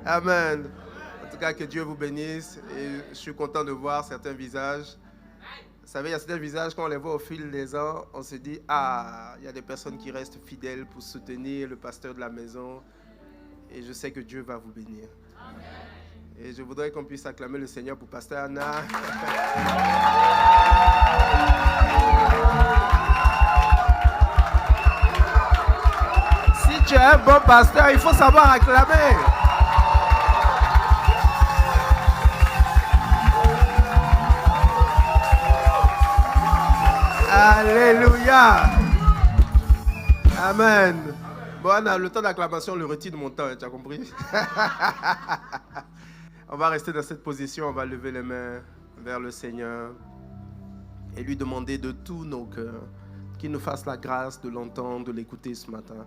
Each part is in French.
Amen. En tout cas, que Dieu vous bénisse. Et je suis content de voir certains visages. Vous savez, il y a certains visages, quand on les voit au fil des ans, on se dit, ah, il y a des personnes qui restent fidèles pour soutenir le pasteur de la maison. Et je sais que Dieu va vous bénir. Et je voudrais qu'on puisse acclamer le Seigneur pour pasteur Anna. Si tu es un bon pasteur, il faut savoir acclamer. Alléluia. Amen. Bon, Anna, le temps d'acclamation, le retire de mon temps, tu as compris? On va rester dans cette position, on va lever les mains vers le Seigneur et lui demander de tous nos cœurs qu'il nous fasse la grâce de l'entendre, de l'écouter ce matin.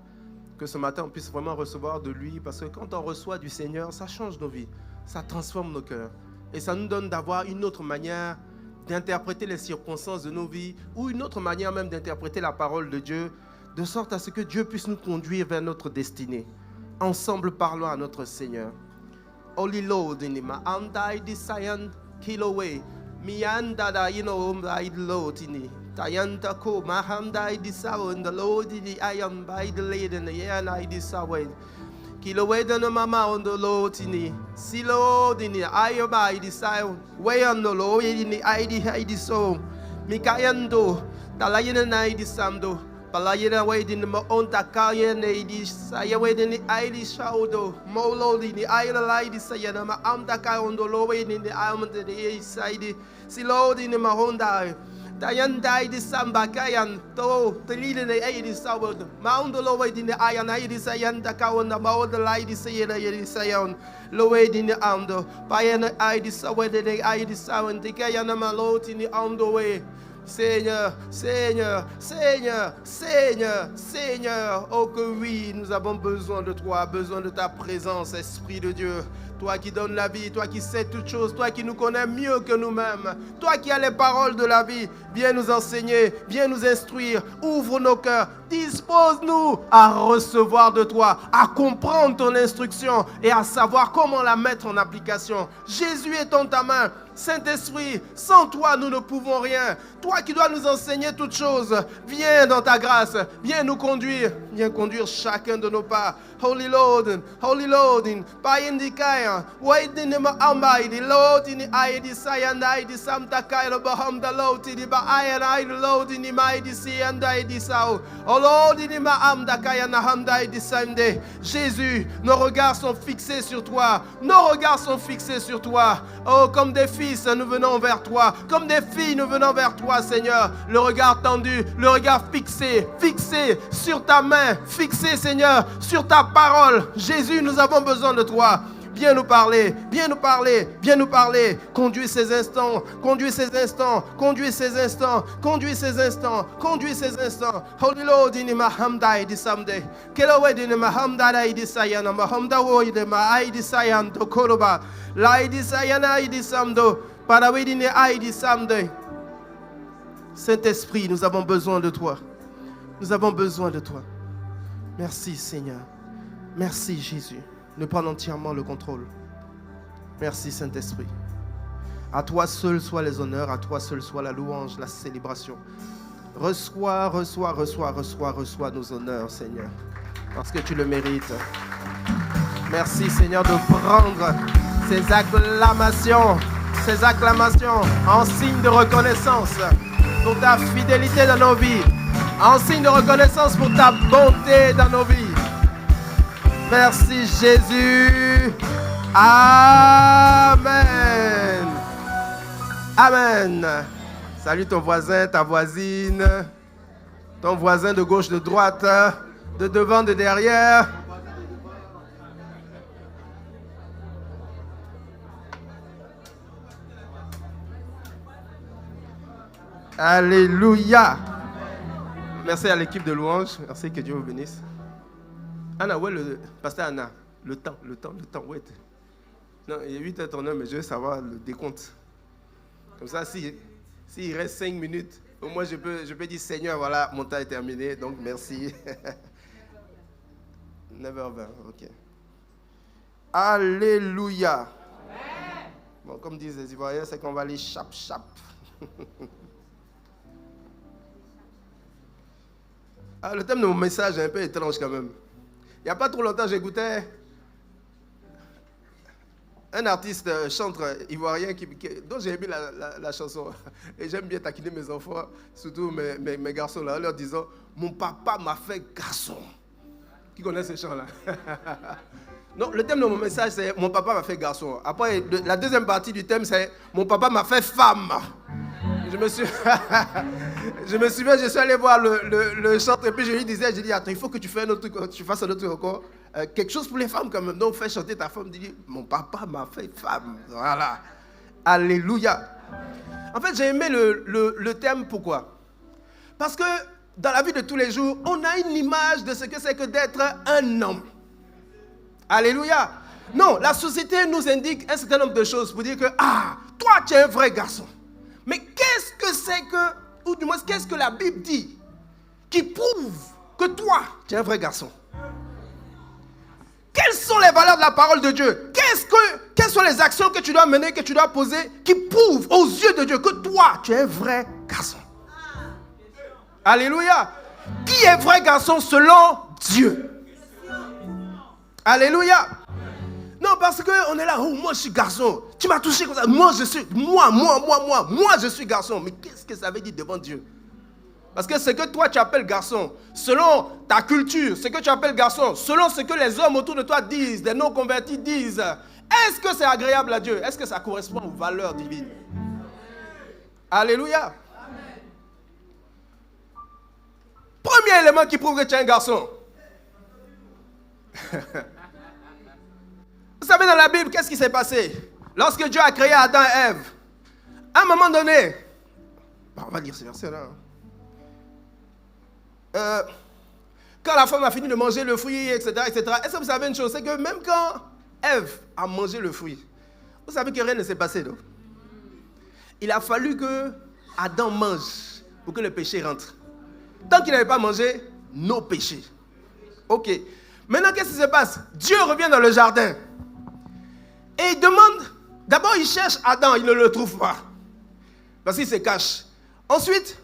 Que ce matin, on puisse vraiment recevoir de lui, parce que quand on reçoit du Seigneur, ça change nos vies, ça transforme nos cœurs. Et ça nous donne d'avoir une autre manière d'interpréter les circonstances de nos vies, ou une autre manière même d'interpréter la parole de Dieu, de sorte à ce que Dieu puisse nous conduire vers notre destinée. Ensemble, parlons à notre Seigneur. Holy Lord, in my andai disayan kiloway, mi anda da I Lord in Tayanta ko mahamdai disawan, the Lord in the I am by the lady and the yan I disawan. Kiloway the mama on the Lord in the Silo in the I am by the sound, way on the Lord in the ID so. Mikayando, Talayan and I disamdo. Palayana waiting the Monta Kayan, I waiting the ID shoulder, Molo in the island, Sayana, Amtaka on the low in the island, the side, Silo in the Mahonda, Tayan died the Sambakayan, to the leader the 80 south, Mount the low in the iron, I desayan, the cow on the mouth, the light is saying, Sayon, low in the ando, Payana I desaw the I desaw, the Kayana Malot in the underway. Seigneur, Seigneur, Seigneur, Seigneur, Seigneur, oh que oui, nous avons besoin de toi, besoin de ta présence, Esprit de Dieu. Toi qui donnes la vie, toi qui sais toutes choses, toi qui nous connais mieux que nous-mêmes, toi qui as les paroles de la vie, viens nous enseigner, viens nous instruire, ouvre nos cœurs, dispose-nous à recevoir de toi, à comprendre ton instruction et à savoir comment la mettre en application. Jésus est en ta main. Saint-Esprit, sans toi, nous ne pouvons rien. Toi qui dois nous enseigner toutes choses, viens dans ta grâce, viens nous conduire, viens conduire chacun de nos pas. Holy Lord, Payindikaya, wait in the Ambai, the Lord in the eye, the Sayanai, the Samtakaila, Baham, the Lord in the Baayanai, the Lord in the Mighty Sea, and I the Sao. Oh Lord in the Maamdakaya, Nahamdai, the Sunday. Jésus, nos regards sont fixés sur toi. Nos regards sont fixés sur toi. Oh, comme des fils, nous venons vers toi. Comme des filles, nous venons vers toi, Seigneur. Le regard tendu, le regard fixé, fixé sur ta main, fixé, Seigneur, sur ta parole. Jésus, nous avons besoin de toi. Viens nous parler, viens nous parler, viens nous parler. Conduis ces instants, conduis ces instants, conduis ces instants, conduis ces instants, conduis ces instants. Holy Lord, in my hamdai this someday. Kelowed in my hamdai this sayana, my hamdawo in my eye this sayan to koroba. Lai this sayana this samdo, parawed in the eye this someday. Saint-Esprit, nous avons besoin de toi. Nous avons besoin de toi. Merci, Seigneur. Merci, Jésus. Nous prenons entièrement le contrôle. Merci, Saint-Esprit. À toi seul soient les honneurs, à toi seul soit la louange, la célébration. Reçois nos honneurs, Seigneur, parce que tu le mérites. Merci, Seigneur, de prendre ces acclamations en signe de reconnaissance pour ta fidélité dans nos vies, en signe de reconnaissance pour ta bonté dans nos vies. Merci Jésus. Amen. Amen. Salut ton voisin, ta voisine, ton voisin de gauche, de droite, de devant, de derrière. Alléluia. Merci à l'équipe de louange. Merci, que Dieu vous bénisse. Anna, où est le pasteur Anna? Le temps, où est-il? Non, il est 8h ton heure, mais je veux savoir le décompte. Comme ça, s'il reste 5 minutes, au moins je peux dire Seigneur, voilà, mon temps est terminé, donc merci. 9h20, ok. Alléluia. Bon, comme disent les Ivoiriens, c'est qu'on va aller chap-chap. Le thème de mon message est un peu étrange quand même. Il n'y a pas trop longtemps, j'écoutais un artiste chanteur ivoirien dont j'ai aimé la chanson. Et j'aime bien taquiner mes enfants, surtout mes garçons là, en leur disant « Mon papa m'a fait garçon ». Qui connaît ce chant là? Non, le thème de mon message c'est « Mon papa m'a fait garçon ». Après, la deuxième partie du thème c'est « Mon papa m'a fait femme ». Je me souviens, je suis allé voir le chanteur et puis je lui disais, attends, il faut que tu fasses un autre truc encore. Quelque chose pour les femmes quand même. Donc fais chanter ta femme. Il dit, mon papa m'a fait femme. Voilà. Alléluia. En fait, j'ai aimé le thème. Pourquoi? Parce que dans la vie de tous les jours, on a une image de ce que c'est que d'être un homme. Alléluia. Non, la société nous indique un certain nombre de choses pour dire que, toi tu es un vrai garçon. Mais qu'est-ce que c'est que, ou du moins, qu'est-ce que la Bible dit qui prouve que toi, tu es un vrai garçon? Quelles sont les valeurs de la parole de Dieu? Quelles sont les actions que tu dois mener, que tu dois poser, qui prouvent aux yeux de Dieu que toi, tu es un vrai garçon? Alléluia. Qui est vrai garçon selon Dieu? Alléluia. Non, parce qu'on est là, oh, moi je suis garçon. Tu m'as touché comme ça. Moi je suis garçon. Mais qu'est-ce que ça veut dire devant Dieu? Parce que ce que toi tu appelles garçon, selon ta culture, ce que tu appelles garçon, selon ce que les hommes autour de toi disent, des non-convertis disent, est-ce que c'est agréable à Dieu? Est-ce que ça correspond aux valeurs divines? Alléluia. Premier élément qui prouve que tu es un garçon. Vous savez, dans la Bible, qu'est-ce qui s'est passé? Lorsque Dieu a créé Adam et Ève, à un moment donné, on va lire ce verset-là. Quand la femme a fini de manger le fruit, etc., est-ce que vous savez une chose? C'est que même quand Ève a mangé le fruit, vous savez que rien ne s'est passé, non? Il a fallu que Adam mange pour que le péché rentre. Tant qu'il n'avait pas mangé, nos péchés. Ok. Maintenant, qu'est-ce qui se passe? Dieu revient dans le jardin. Et il demande, d'abord il cherche Adam, il ne le trouve pas. Parce qu'il se cache. Ensuite,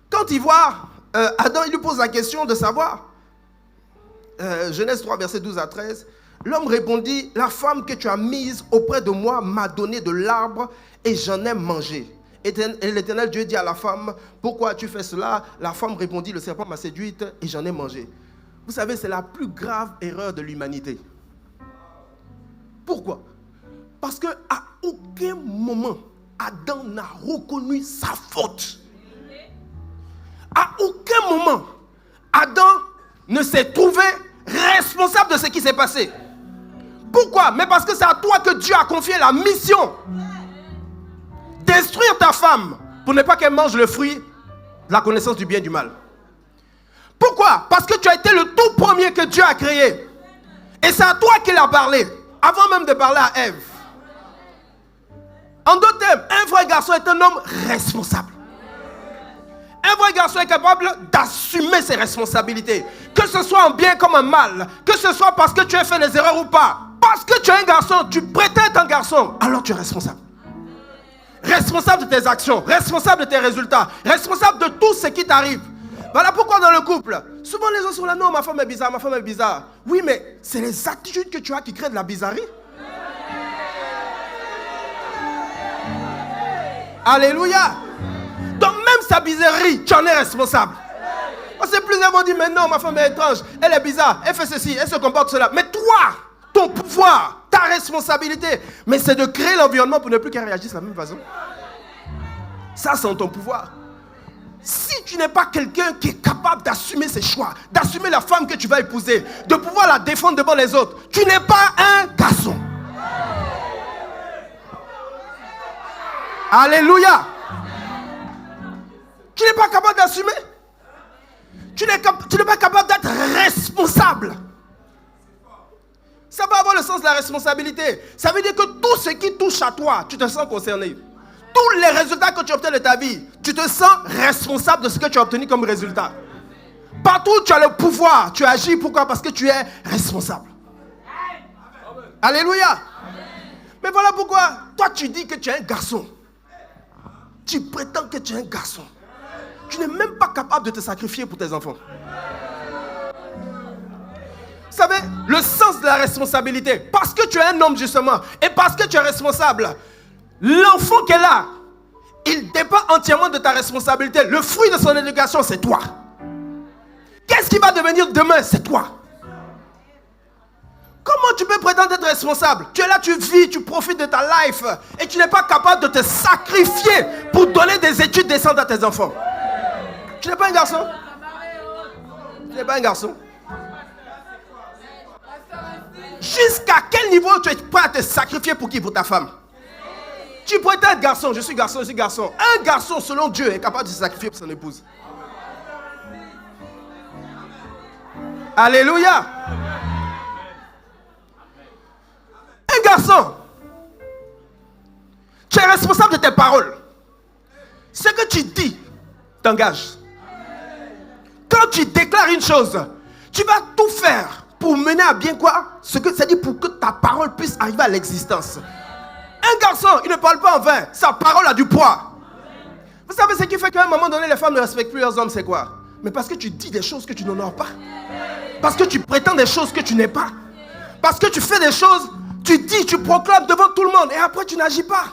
quand il voit Adam, il lui pose la question de savoir. Genèse 3, verset 12 à 13. L'homme répondit, la femme que tu as mise auprès de moi m'a donné de l'arbre et j'en ai mangé. Et l'Éternel Dieu dit à la femme, pourquoi tu fais cela? La femme répondit, le serpent m'a séduite et j'en ai mangé. Vous savez, c'est la plus grave erreur de l'humanité. Pourquoi? Parce qu'à aucun moment, Adam n'a reconnu sa faute. À aucun moment, Adam ne s'est trouvé responsable de ce qui s'est passé. Pourquoi? Mais parce que c'est à toi que Dieu a confié la mission. Détruire ta femme pour ne pas qu'elle mange le fruit de la connaissance du bien et du mal. Pourquoi? Parce que tu as été le tout premier que Dieu a créé. Et c'est à toi qu'il a parlé. Avant même de parler à Ève. En d'autres termes, un vrai garçon est un homme responsable. Un vrai garçon est capable d'assumer ses responsabilités. Que ce soit en bien comme en mal. Que ce soit parce que tu as fait des erreurs ou pas. Parce que tu es un garçon, tu prétends être un garçon. Alors tu es responsable. Responsable de tes actions. Responsable de tes résultats. Responsable de tout ce qui t'arrive. Voilà pourquoi dans le couple, souvent les gens sont là, non, ma femme est bizarre, ma femme est bizarre. Oui, mais c'est les attitudes que tu as qui créent de la bizarrerie. Alléluia. Donc même sa bizarrerie, tu en es responsable. Parce que plusieurs vont dire, mais non, ma femme est étrange, elle est bizarre, elle fait ceci, elle se comporte cela. Mais toi, ton pouvoir, ta responsabilité, mais c'est de créer l'environnement pour ne plus qu'elle réagisse de la même façon. Ça, c'est ton pouvoir. Si tu n'es pas quelqu'un qui est capable d'assumer ses choix, d'assumer la femme que tu vas épouser, de pouvoir la défendre devant les autres, tu n'es pas un garçon. Alléluia. Tu n'es pas capable d'assumer. Tu n'es pas capable d'être responsable. Ça va avoir le sens de la responsabilité. Ça veut dire que tout ce qui touche à toi, tu te sens concerné. Tous les résultats que tu obtiens de ta vie, tu te sens responsable de ce que tu as obtenu comme résultat. Partout où tu as le pouvoir, tu agis. Pourquoi? Parce que tu es responsable. Alléluia. Amen. Mais voilà pourquoi, toi tu dis que tu es un garçon. Tu prétends que tu es un garçon. Tu n'es même pas capable de te sacrifier pour tes enfants. Vous savez, le sens de la responsabilité, parce que tu es un homme justement, et parce que tu es responsable, l'enfant qui est là, il dépend entièrement de ta responsabilité. Le fruit de son éducation, c'est toi. Qu'est-ce qui va devenir demain? C'est toi. Comment tu peux prétendre être responsable? Tu es là, tu vis, tu profites de ta life, et tu n'es pas capable de te sacrifier pour donner des études décentes à tes enfants. Tu n'es pas un garçon? Tu n'es pas un garçon? Jusqu'à quel niveau tu es prêt à te sacrifier pour qui? Pour ta femme. Tu pourrais être garçon, je suis garçon, je suis garçon. Un garçon, selon Dieu, est capable de se sacrifier pour son épouse. Alléluia. Un garçon, tu es responsable de tes paroles. Ce que tu dis t'engage. Quand tu déclares une chose, tu vas tout faire pour mener à bien quoi? Ce que c'est dit pour que ta parole puisse arriver à l'existence. Un garçon, il ne parle pas en vain. Sa parole a du poids. Vous savez ce qui fait qu'à un moment donné, les femmes ne respectent plus leurs hommes, c'est quoi? Mais parce que tu dis des choses que tu n'honores pas. Parce que tu prétends des choses que tu n'es pas. Parce que tu fais des choses, tu dis, tu proclames devant tout le monde et après tu n'agis pas.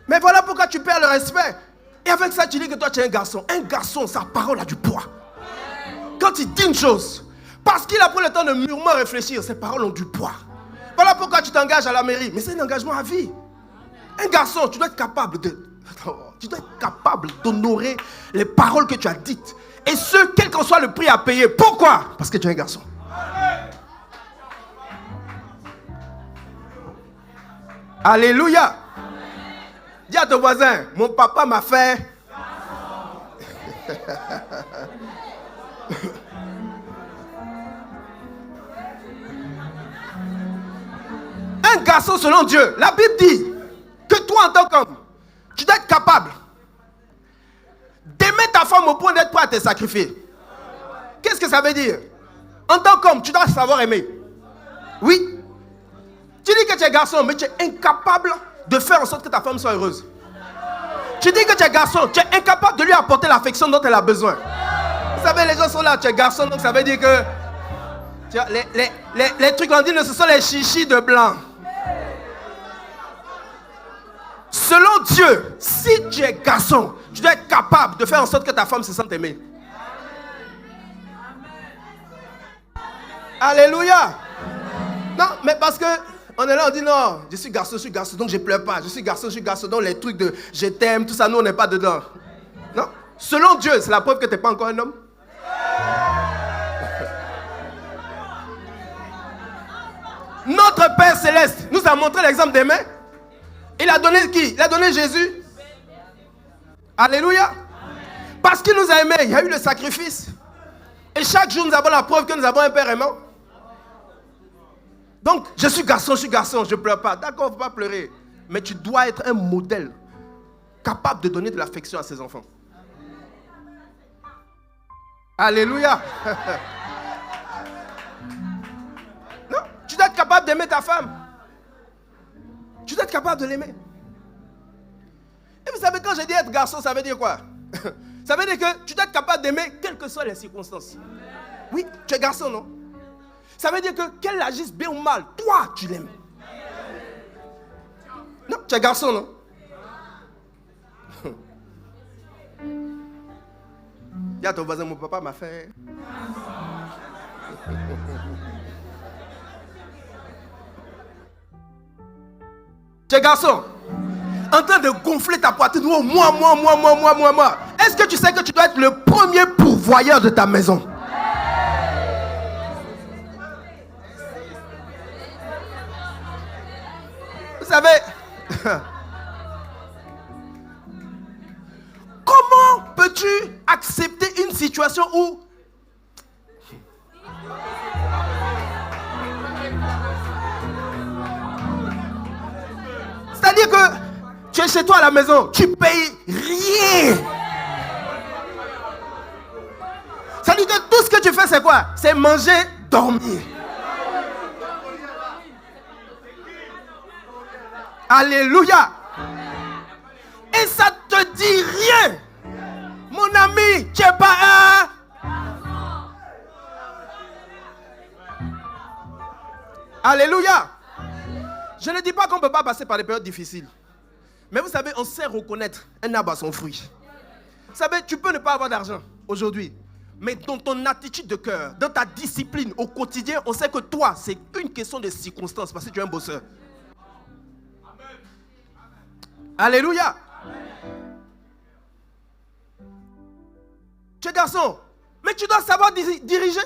Mais voilà pourquoi tu perds le respect. Et avec ça, tu dis que toi tu es un garçon. Un garçon, sa parole a du poids. Quand il dit une chose, parce qu'il a pris le temps de mûrement réfléchir, ses paroles ont du poids. Voilà pourquoi tu t'engages à la mairie. Mais c'est un engagement à vie. Un garçon, tu dois être capable d'honorer les paroles que tu as dites. Et ce, quel qu'en soit le prix à payer. Pourquoi? Parce que tu es un garçon. Alléluia. Dis à ton voisin, mon papa m'a fait. Un garçon selon Dieu, la Bible dit que toi en tant qu'homme, tu dois être capable d'aimer ta femme au point d'être prêt à te sacrifier. Qu'est-ce que ça veut dire? En tant qu'homme, tu dois savoir aimer. Oui. Tu dis que tu es garçon, mais tu es incapable de faire en sorte que ta femme soit heureuse. Tu dis que tu es garçon, tu es incapable de lui apporter l'affection dont elle a besoin. Vous savez, les gens sont là, tu es garçon, donc ça veut dire que tu vois, les trucs qu'on dit, ce sont les chichis de blanc. Selon Dieu, si tu es garçon, tu dois être capable de faire en sorte que ta femme se sente aimée. Alléluia. Non, mais parce que on est là, on dit non, je suis garçon, donc je ne pleure pas. Je suis garçon, donc les trucs de je t'aime, tout ça, nous on n'est pas dedans. Non. Selon Dieu, c'est la preuve que tu n'es pas encore un homme. Notre Père Céleste nous a montré l'exemple d'aimer. Il a donné qui? Il a donné Jésus. Alléluia. Parce qu'il nous a aimés, il y a eu le sacrifice. Et chaque jour, nous avons la preuve que nous avons un Père aimant. Donc, je suis garçon, je ne pleure pas. D'accord, il ne faut pas pleurer. Mais tu dois être un modèle capable de donner de l'affection à ses enfants. Alléluia. Non, tu dois être capable d'aimer ta femme. Tu dois être capable de l'aimer. Et vous savez, quand je dis être garçon, ça veut dire quoi? Ça veut dire que tu dois être capable d'aimer quelles que soient les circonstances. Oui, tu es garçon, non? Ça veut dire que qu'elle agisse bien ou mal, toi, tu l'aimes. Non, tu es garçon, non? Dis à ton voisin, mon papa m'a fait. Tu es garçon, en train de gonfler ta poitrine. Oh, moi. Est-ce que tu sais que tu dois être le premier pourvoyeur de ta maison? Vous savez, comment peux-tu accepter une situation où c'est-à-dire que tu es chez toi à la maison, tu payes rien. C'est-à-dire que tout ce que tu fais, c'est quoi? C'est manger, dormir. Alléluia. Et ça ne te dit rien. Mon ami, tu n'es pas un... Alléluia. Je ne dis pas qu'on ne peut pas passer par des périodes difficiles. Mais vous savez, on sait reconnaître un arbre à son fruit. Vous savez, tu peux ne pas avoir d'argent aujourd'hui. Mais dans ton attitude de cœur, dans ta discipline au quotidien, on sait que toi, c'est une question de circonstance parce que tu es un bosseur. Alléluia. Tu es garçon, mais tu dois savoir diriger.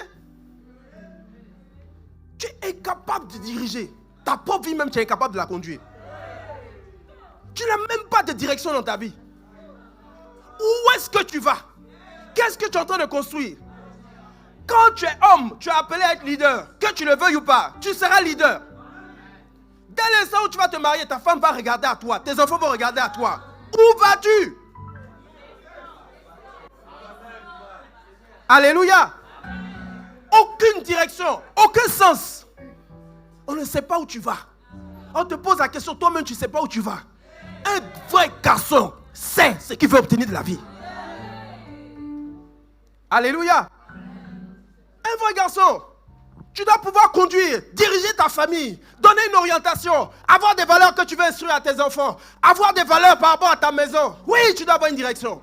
Tu es incapable de diriger. Ta propre vie même, tu es incapable de la conduire. Tu n'as même pas de direction dans ta vie. Où est-ce que tu vas? Qu'est-ce que tu es en train de construire? Quand tu es homme, tu es appelé à être leader. Que tu le veuilles ou pas, tu seras leader. Dès l'instant où tu vas te marier, ta femme va regarder à toi. Tes enfants vont regarder à toi. Où vas-tu? Alléluia. Aucune direction, aucun sens. On ne sait pas où tu vas. On te pose la question, toi-même tu ne sais pas où tu vas. Un vrai garçon sait ce qu'il veut obtenir de la vie. Alléluia. Un vrai garçon, tu dois pouvoir conduire, diriger ta famille, donner une orientation, avoir des valeurs que tu veux instruire à tes enfants, avoir des valeurs par rapport à ta maison. Oui, tu dois avoir une direction.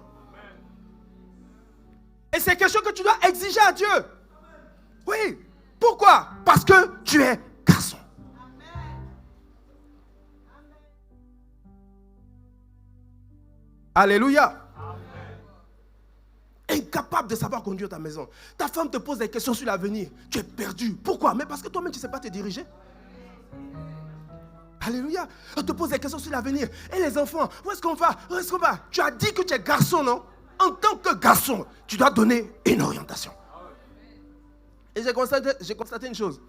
Et c'est quelque chose que tu dois exiger à Dieu. Oui. Pourquoi? Parce que tu es garçon. Alléluia. Incapable de savoir conduire ta maison. Ta femme te pose des questions sur l'avenir. Tu es perdu. Pourquoi? Mais parce que toi-même, tu ne sais pas te diriger. Alléluia. On te pose des questions sur l'avenir. Et les enfants, où est-ce qu'on va? Où est-ce qu'on va? Tu as dit que tu es garçon, non? En tant que garçon, tu dois donner une orientation. Et j'ai constaté une chose.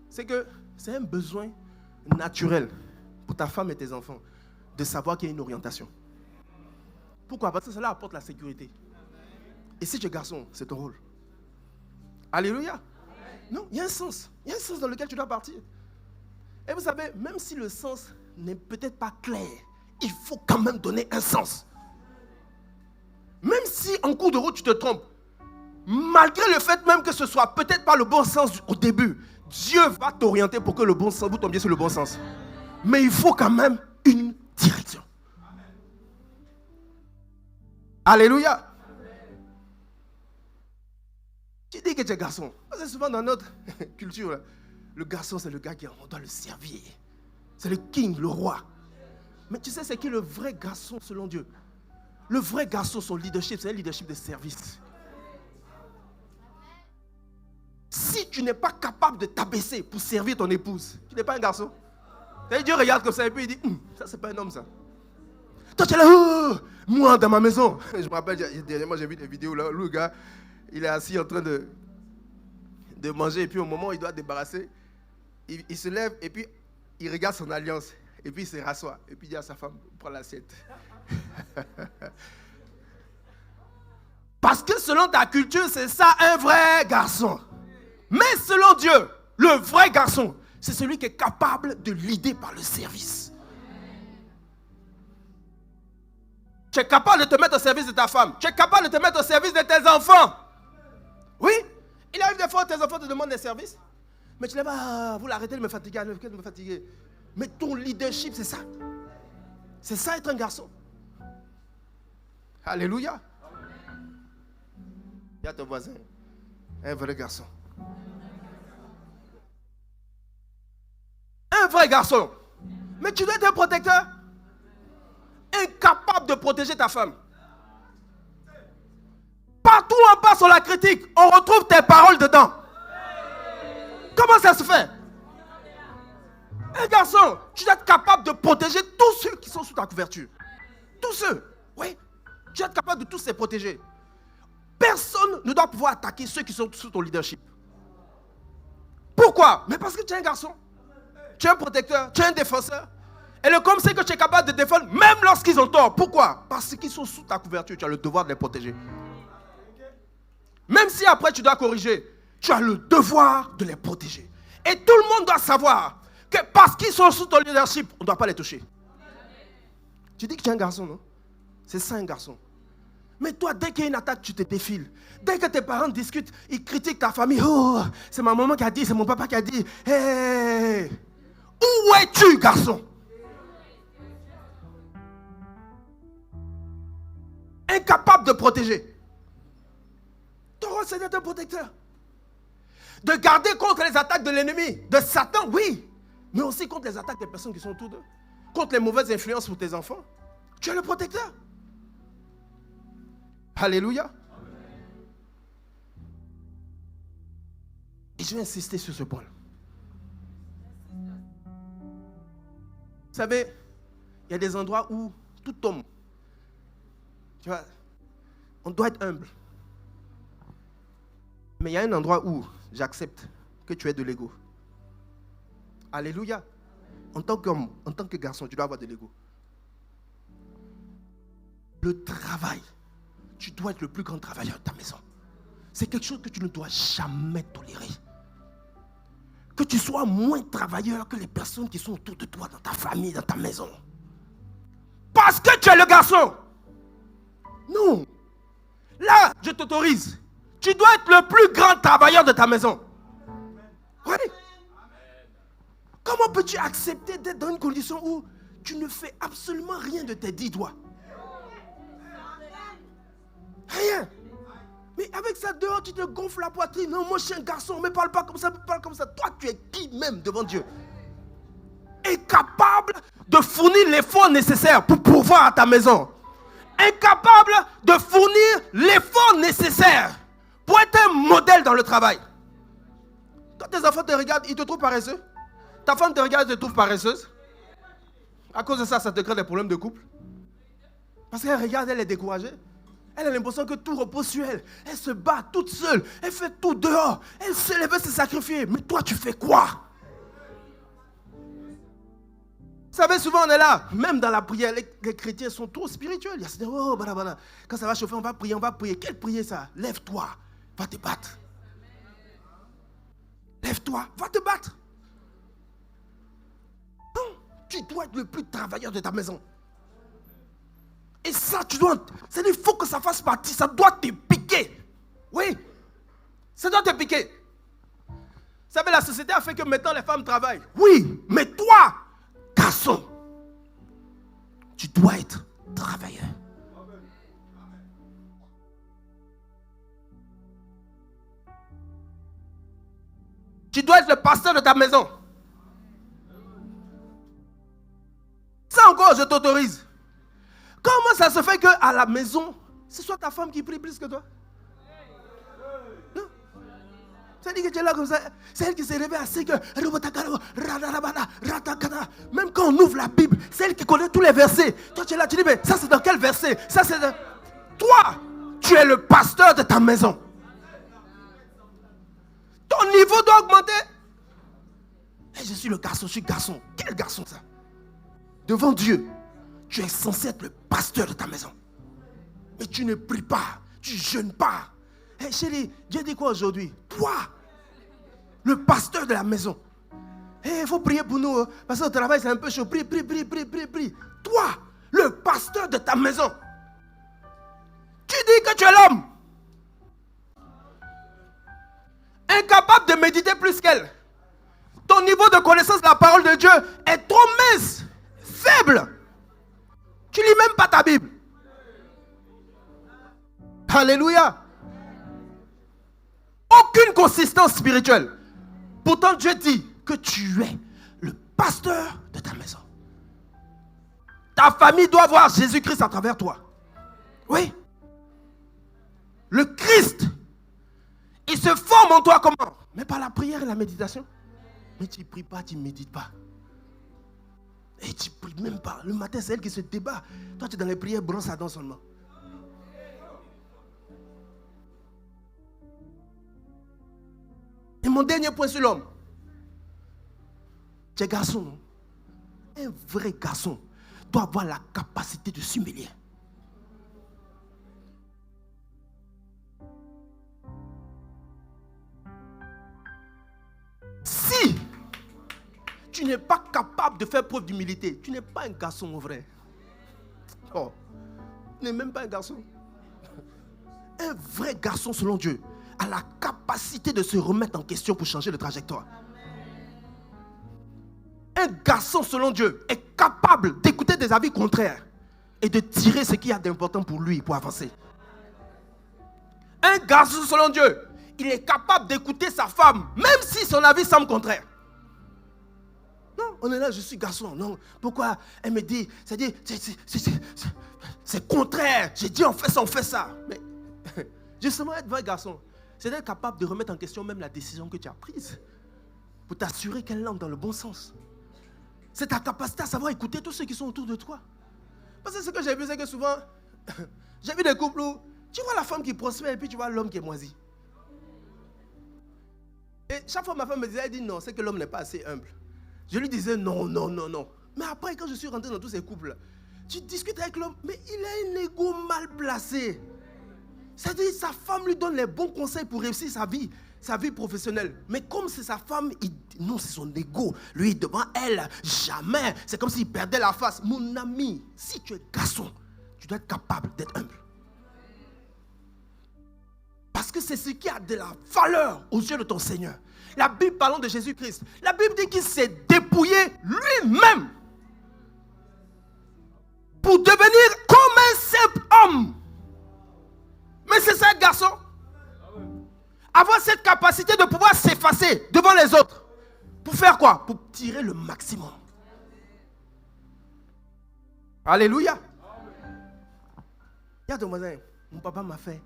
C'est que c'est un besoin naturel pour ta femme et tes enfants de savoir qu'il y a une orientation. Pourquoi? Parce que cela apporte la sécurité. Et si tu es garçon, c'est ton rôle. Alléluia. Non, il y a un sens. Il y a un sens dans lequel tu dois partir. Et vous savez, même si le sens n'est peut-être pas clair, il faut quand même donner un sens. Même si en cours de route tu te trompes, malgré le fait même que ce soit peut-être pas le bon sens au début, Dieu va t'orienter pour que le bon sens, vous tombiez sur le bon sens. Mais il faut quand même une direction. Alléluia. Tu dis que tu es garçon. Parce que souvent dans notre culture, là, le garçon c'est le gars qui on doit le servir. C'est le king, le roi. Mais tu sais c'est qui le vrai garçon selon Dieu? Le vrai garçon, son leadership, c'est un leadership de service. Si tu n'es pas capable de t'abaisser pour servir ton épouse, tu n'es pas un garçon. Et Dieu regarde comme ça et puis il dit, ça c'est pas un homme ça. Toi tu es là, moi dans ma maison. Je me rappelle, dernièrement j'ai vu des vidéos là, le gars, il est assis en train de manger et puis au moment où il doit débarrasser, il se lève et puis il regarde son alliance et puis il se rassoit et puis il dit à sa femme, prends l'assiette. Parce que selon ta culture, c'est ça un vrai garçon. Mais selon Dieu, le vrai garçon, c'est celui qui est capable de l'aider par le service. Tu es capable de te mettre au service de ta femme. Tu es capable de te mettre au service de tes enfants. Oui. Il arrive des fois tes enfants te demandent des services. Mais tu ne dis pas, vous l'arrêtez de me fatiguer, de me fatiguer. Mais ton leadership, c'est ça. C'est ça être un garçon. Alléluia. Il y a ton voisin, un vrai garçon. Un vrai garçon. Mais tu dois être un protecteur. Incapable de protéger ta femme. Partout où on passe sur la critique, on retrouve tes paroles dedans. Comment ça se fait? Un garçon, tu dois être capable de protéger tous ceux qui sont sous ta couverture. Tous ceux, oui. Tu dois être capable de tous les protéger. Personne ne doit pouvoir attaquer ceux qui sont sous ton leadership. Pourquoi? Mais parce que tu es un garçon. Tu es un protecteur, tu es un défenseur. Et le comme c'est que tu es capable de défendre même lorsqu'ils ont tort. Pourquoi? Parce qu'ils sont sous ta couverture, tu as le devoir de les protéger. Même si après tu dois corriger, tu as le devoir de les protéger. Et tout le monde doit savoir que parce qu'ils sont sous ton leadership, on ne doit pas les toucher. Tu dis que tu es un garçon, non? C'est ça un garçon. Mais toi, dès qu'il y a une attaque, tu te défiles. Dès que tes parents discutent, ils critiquent ta famille. Oh, c'est ma maman qui a dit, c'est mon papa qui a dit. Hey, où es-tu, garçon? Incapable de protéger. Ton rôle, c'est d'être un protecteur. De garder contre les attaques de l'ennemi, de Satan, oui. Mais aussi contre les attaques des personnes qui sont autour d'eux. Contre les mauvaises influences pour tes enfants. Tu es le protecteur. Alléluia. Et je vais insister sur ce point. Vous savez, il y a des endroits où tout homme, tu vois, on doit être humble. Mais il y a un endroit où j'accepte que tu aies de l'ego. Alléluia. En tant qu'homme, en tant que garçon, tu dois avoir de l'ego. Le travail. Tu dois être le plus grand travailleur de ta maison. C'est quelque chose que tu ne dois jamais tolérer. Que tu sois moins travailleur que les personnes qui sont autour de toi, dans ta famille, dans ta maison. Parce que tu es le garçon. Non. Là, je t'autorise. Tu dois être le plus grand travailleur de ta maison. Oui. Comment peux-tu accepter d'être dans une condition où tu ne fais absolument rien de tes 10 doigts? Rien. Mais avec ça dehors, tu te gonfles la poitrine. Non, moi je suis un garçon, mais parle pas comme ça, parle comme ça. Toi, tu es qui même devant Dieu? Incapable de fournir l'effort nécessaire pour pouvoir à ta maison. Incapable de fournir l'effort nécessaire pour être un modèle dans le travail. Quand tes enfants te regardent, ils te trouvent paresseux. Ta femme te regarde, elle te trouve paresseuse. À cause de ça, ça te crée des problèmes de couple. Parce qu'elle regarde, elle est découragée. Elle a l'impression que tout repose sur elle. Elle se bat toute seule. Elle fait tout dehors. Elle veut se sacrifier. Mais toi, tu fais quoi? Vous savez, souvent on est là. Même dans la prière, les chrétiens sont trop spirituels. Il y a ce oh, voilà. Quand ça va chauffer, on va prier, on va prier. Quelle prière ça? Lève-toi, va te battre. Lève-toi, va te battre. Non, tu dois être le plus travailleur de ta maison. Et ça, tu dois... C'est-à-dire qu'il faut que ça fasse partie. Ça doit te piquer. Oui. Ça doit te piquer. Vous savez, la société a fait que maintenant les femmes travaillent. Oui. Mais toi, garçon, tu dois être travailleur. Tu dois être le pasteur de ta maison. Ça encore, je t'autorise. Comment ça se fait qu'à la maison, ce soit ta femme qui prie plus que toi? Non. Ça dit que tu es là comme ça. C'est elle qui s'est réveillée à 5 heures. Même quand on ouvre la Bible, c'est elle qui connaît tous les versets. Toi, tu es là, tu dis, mais ça c'est dans quel verset? Ça c'est dans... Toi, tu es le pasteur de ta maison. Ton niveau doit augmenter. Et je suis le garçon, je suis garçon. Quel garçon ça? Devant Dieu, tu es censé être le pasteur de ta maison. Mais tu ne pries pas, tu ne jeûnes pas. Hey, chérie, Dieu dit quoi aujourd'hui? Toi, le pasteur de la maison. Il faut prier pour nous, hein, parce que le travail c'est un peu chaud. Prie. Toi, le pasteur de ta maison. Tu dis que tu es l'homme. Incapable de méditer plus qu'elle. Ton niveau de connaissance de la parole de Dieu est trop mince, faible. Tu lis même pas ta Bible. Alléluia. Aucune consistance spirituelle. Pourtant Dieu dit que tu es le pasteur de ta maison. Ta famille doit voir Jésus-Christ à travers toi. Oui. Le Christ, il se forme en toi comment? Mais par la prière et la méditation. Mais tu ne pries pas, tu ne médites pas. Et tu ne pries même pas. Le matin, c'est elle qui se débat. Toi, tu es dans les prières, brosse à dents seulement. Et mon dernier point sur l'homme. Tu es garçon, non? Un vrai garçon doit avoir la capacité de s'humilier. Si tu n'es pas capable de faire preuve d'humilité, tu n'es pas un garçon au vrai. Oh, tu n'es même pas un garçon. Un vrai garçon selon Dieu a la capacité de se remettre en question pour changer de trajectoire. Un garçon selon Dieu est capable d'écouter des avis contraires et de tirer ce qu'il y a d'important pour lui pour avancer. Un garçon selon Dieu, il est capable d'écouter sa femme, même si son avis semble contraire. Non, on est là, je suis garçon. Non, pourquoi elle me dit, c'est contraire. J'ai dit on fait ça. Mais justement, être vrai garçon, c'est d'être capable de remettre en question même la décision que tu as prise pour t'assurer qu'elle entre dans le bon sens. C'est ta capacité à savoir écouter tous ceux qui sont autour de toi. Parce que ce que j'ai vu, c'est que souvent, j'ai vu des couples où tu vois la femme qui prospère et puis tu vois l'homme qui est moisi. Et chaque fois ma femme me disait, elle dit non, c'est que l'homme n'est pas assez humble. Je lui disais non. Mais après, quand je suis rentré dans tous ces couples, tu discutes avec l'homme, mais il a un ego mal placé. C'est-à-dire, sa femme lui donne les bons conseils pour réussir sa vie professionnelle. Mais comme c'est sa femme, non, c'est son ego. Lui, devant elle, jamais. C'est comme s'il perdait la face. Mon ami, si tu es garçon, tu dois être capable d'être humble. Parce que c'est ce qui a de la valeur aux yeux de ton Seigneur. La Bible parlant de Jésus-Christ, la Bible dit qu'il s'est dépouillé lui-même pour devenir comme un simple homme. Mais c'est ça, garçon. Avoir cette capacité de pouvoir s'effacer devant les autres. Pour faire quoi? Pour tirer le maximum. Alléluia. Il y a ton voisin, mon papa m'a fait.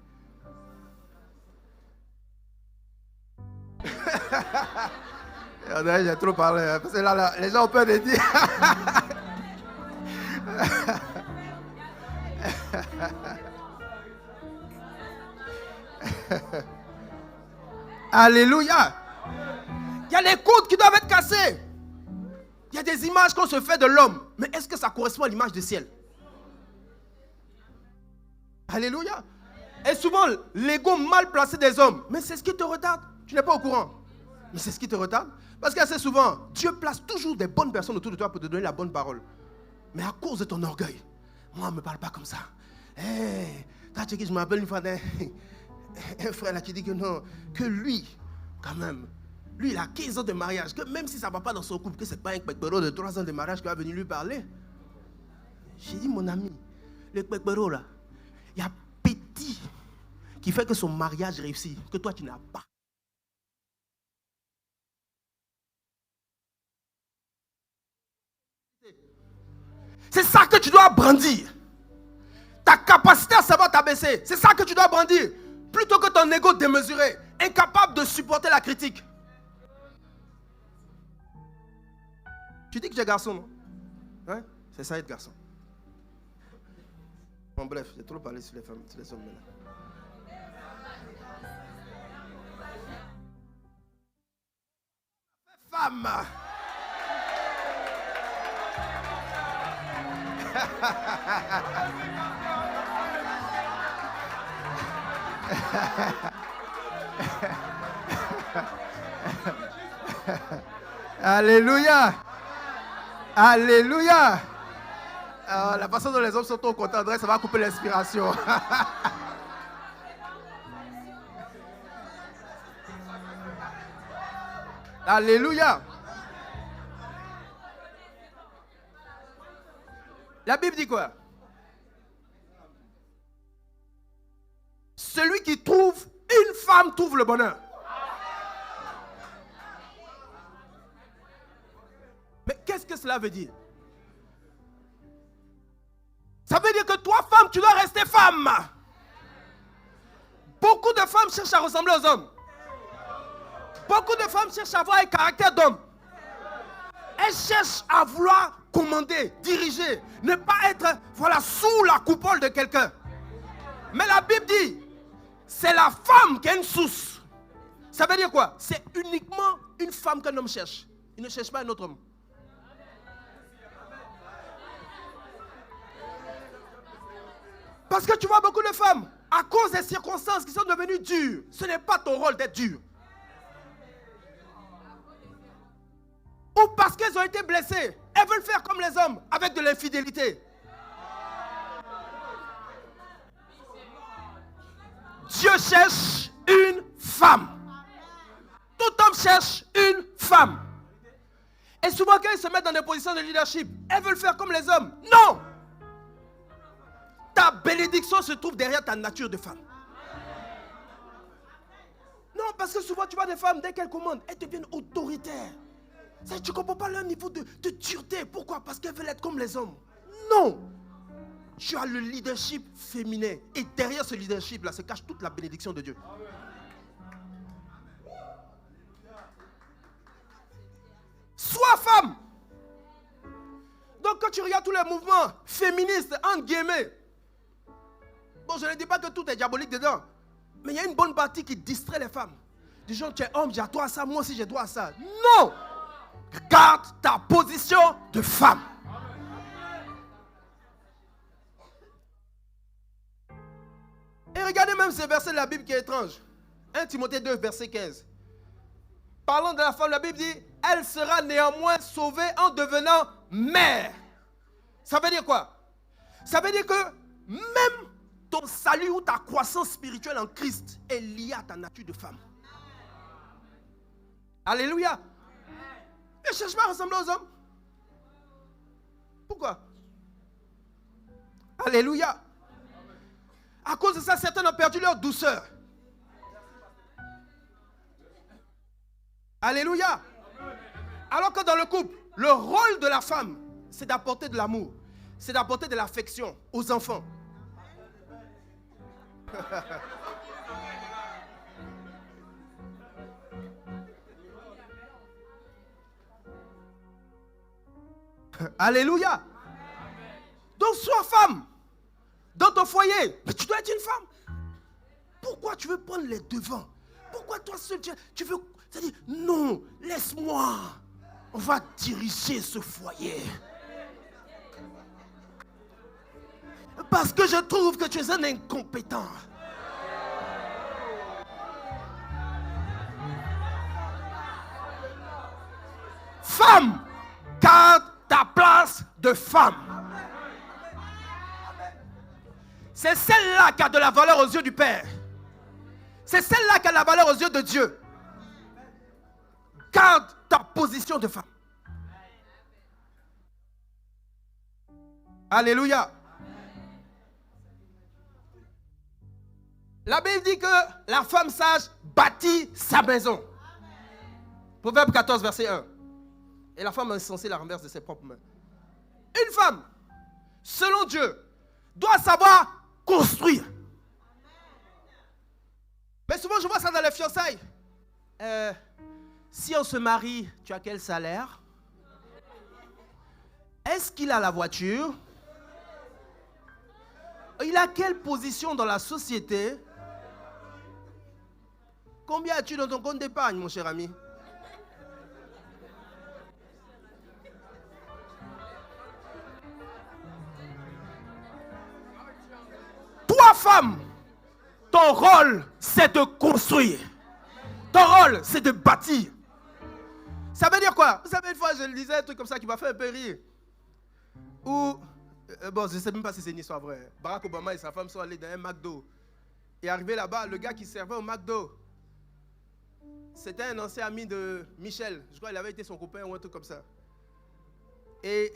J'ai trop parlé. Parce que là, les gens ont peur de dire. Alléluia. Il y a les coudes qui doivent être cassés. Il y a des images qu'on se fait de l'homme. Mais est-ce que ça correspond à l'image du ciel? Alléluia. Et souvent, l'ego mal placé des hommes. Mais c'est ce qui te retarde. Tu n'es pas au courant. Mais c'est ce qui te retarde. Parce qu'assez souvent, Dieu place toujours des bonnes personnes autour de toi pour te donner la bonne parole. Mais à cause de ton orgueil, moi, on ne me parle pas comme ça. Hey, je me rappelle une fois d'un frère là qui dit que non, que lui, quand même, lui, il a 15 ans de mariage, que même si ça ne va pas dans son couple, que ce n'est pas un pekbero de 3 ans de mariage qui va venir lui parler. J'ai dit, mon ami, le pekbero là, il y a petit qui fait que son mariage réussit, que toi tu n'as pas. C'est ça que tu dois brandir. Ta capacité à savoir t'abaisser, c'est ça que tu dois brandir. Plutôt que ton ego démesuré, incapable de supporter la critique. Tu dis que tu es garçon, non? Hein? C'est ça être garçon. Bon, bref, j'ai trop parlé sur les femmes, sur les hommes maintenant. Femme. Alléluia. Alléluia. La façon dont les hommes sont trop contents, ça va couper l'inspiration. Alléluia. La Bible dit quoi? Celui qui trouve une femme trouve le bonheur. Mais qu'est-ce que cela veut dire? Ça veut dire que toi, femme, tu dois rester femme. Beaucoup de femmes cherchent à ressembler aux hommes. Beaucoup de femmes cherchent à avoir un caractère d'homme. Elles cherchent à vouloir commander, diriger, ne pas être sous la coupole de quelqu'un. Mais la Bible dit, c'est la femme qui a une source. Ça veut dire quoi? C'est uniquement une femme qu'un homme cherche. Il ne cherche pas un autre homme. Parce que tu vois beaucoup de femmes, à cause des circonstances qui sont devenues dures, ce n'est pas ton rôle d'être dur. Ou parce que elles ont été blessées. Elles veulent faire comme les hommes, avec de l'infidélité. Dieu cherche une femme. Tout homme cherche une femme. Et souvent quand ils se mettent dans des positions de leadership, elles veulent faire comme les hommes. Non! Ta bénédiction se trouve derrière ta nature de femme. Non, parce que souvent tu vois des femmes, dès qu'elles commandent, elles deviennent autoritaires. Tu ne comprends pas leur niveau de dureté. Pourquoi? Parce qu'elles veulent être comme les hommes. Non! Tu as le leadership féminin. Et derrière ce leadership-là se cache toute la bénédiction de Dieu. Sois femme. Donc quand tu regardes tous les mouvements féministes, entre guillemets, bon, je ne dis pas que tout est diabolique dedans, mais il y a une bonne partie qui distrait les femmes. Du genre, tu es homme, j'ai droit à ça, moi aussi j'ai droit à ça. Non! Garde ta position de femme. Et regardez même ce verset de la Bible qui est étrange. 1 Timothée 2, verset 15. Parlant de la femme, la Bible dit, elle sera néanmoins sauvée en devenant mère. Ça veut dire quoi? Ça veut dire que même ton salut ou ta croissance spirituelle en Christ est liée à ta nature de femme. Alléluia. Ne cherche pas à ressembler aux hommes. Pourquoi? Alléluia. À cause de ça, certains ont perdu leur douceur. Alléluia. Alors que dans le couple, le rôle de la femme, c'est d'apporter de l'amour, c'est d'apporter de l'affection aux enfants. Alléluia. Donc sois femme dans ton foyer. Mais tu dois être une femme. Pourquoi tu veux prendre les devants? Pourquoi toi seul tu veux... C'est-à-dire, non, laisse-moi. On va diriger ce foyer. Parce que je trouve que tu es un incompétent. Femme, garde ta place de femme. C'est celle-là qui a de la valeur aux yeux du Père. C'est celle-là qui a de la valeur aux yeux de Dieu. Garde ta position de femme. Alléluia. La Bible dit que la femme sage bâtit sa maison. Proverbe 14, verset 1. Et la femme insensée la renverse de ses propres mains. Une femme, selon Dieu, doit savoir construire. Mais souvent je vois ça dans les fiançailles. Si on se marie, tu as quel salaire? Est-ce qu'il a la voiture? Il a quelle position dans la société? Combien as-tu dans ton compte d'épargne, mon cher ami? Toi, femme, ton rôle, c'est de construire. Ton rôle, c'est de bâtir. Ça veut dire quoi? Vous savez, une fois, je lisais un truc comme ça qui m'a fait un peu rire. Où, bon, je ne sais même pas si c'est une histoire vraie. Barack Obama et sa femme sont allés dans un McDo. Et arrivé là-bas, le gars qui servait au McDo, c'était un ancien ami de Michel. Je crois qu'il avait été son copain ou un truc comme ça. Et